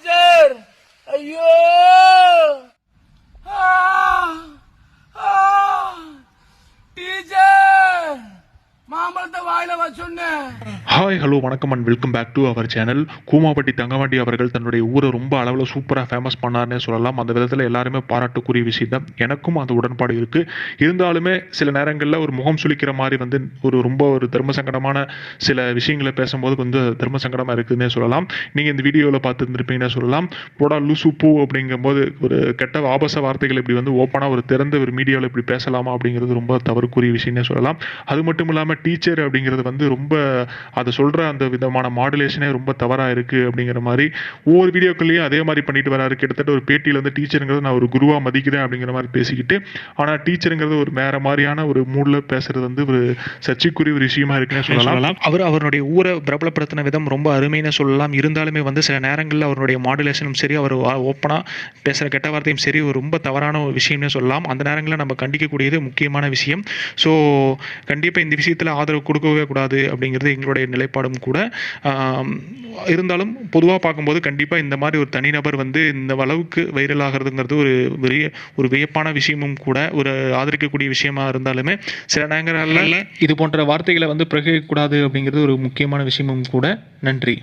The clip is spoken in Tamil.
சார் ஐயோ டீச்சர் மாம்பழத்தை வாயில வச்சுன்னு. ஹாய் ஹலோ வணக்கம் and welcome back to our channel. Koomapatti Thangavandi அவர்கள் தன்னுடைய ஊரை ரொம்ப அளவில் சூப்பராக ஃபேமஸ் பண்ணார்னே சொல்லலாம். அந்த விதத்தில் எல்லாருமே பாராட்டுக்குரிய விஷயம் தான். எனக்கும் அந்த உடன்பாடு இருக்குது. இருந்தாலுமே சில நேரங்களில் ஒரு முகம் சுளிக்கிற மாதிரி வந்து ரொம்ப தர்ம சங்கடமான சில விஷயங்களை பேசும்போது கொஞ்சம் தர்ம சங்கடமாக இருக்குதுன்னே சொல்லலாம். நீங்கள் இந்த வீடியோவில் பார்த்துருந்துருப்பீங்கன்னே சொல்லலாம். போடா லூசு பூ அப்படிங்கும்போது ஒரு கெட்ட ஆபாச வார்த்தைகள் இப்படி வந்து ஓப்பனாக ஒரு திறந்த ஒரு மீடியாவில் இப்படி பேசலாமா அப்படிங்கிறது ரொம்ப தவறுக்குரிய விஷயம்னே சொல்லலாம். அது மட்டும் இல்லாமல் டீச்சர் அப்படிங்கிறது வந்து ரொம்ப அதை சொல்கிற அந்த விதமான மாடுலேஷனே ரொம்ப தவறாக இருக்குது அப்படிங்கிற மாதிரி ஒவ்வொரு வீடியோக்கள்லையும் அதே மாதிரி பண்ணிட்டு வராரு. கிட்டத்தட்ட ஒரு பேட்டியில் வந்து டீச்சருங்கிறது நான் ஒரு குருவாக மதிக்கிறேன் அப்படிங்கிற மாதிரி பேசிக்கிட்டு, ஆனால் டீச்சருங்கிறது ஒரு வேற மாதிரியான ஒரு மூடில் பேசுறது வந்து ஒரு சர்ச்சைக்குரிய ஒரு விஷயமா இருக்குன்னு சொல்லலாம். அவருடைய ஊரை பிரபலப்படுத்தின விதம் ரொம்ப அருமைன்னு சொல்லலாம். இருந்தாலுமே வந்து சில நேரங்களில் அவருடைய மாடுலேஷனும் சரி, அவர் ஓப்பனாக பேசுகிற கெட்ட வார்த்தையும் சரி ஒரு ரொம்ப தவறான ஒரு விஷயம்னு சொல்லலாம். அந்த நேரங்களில் நம்ம கண்டிக்கக்கூடியது முக்கியமான விஷயம். ஸோ கண்டிப்பாக இந்த விஷயத்தில் ஆதரவு கொடுக்கவே கூடாது அப்படிங்கிறது எங்களுடைய நிலைப்பாடும் கூட. இருந்தாலும் பொதுவாக பார்க்கும்போது கண்டிப்பாக இந்த மாதிரி ஒரு தனிநபர் வந்து இந்த அளவுக்கு வைரல் ஆகிறதுங்கிறது ஒரு வியப்பான விஷயமும் கூட, ஒரு ஆதரிக்கக்கூடிய விஷயமா இருந்தாலுமே சில நேரங்களில் இது போன்ற வார்த்தைகளை வந்து பிரயோகிக்கக்கூடாது அப்படிங்கிறது ஒரு முக்கியமான விஷயமும் கூட. நன்றி.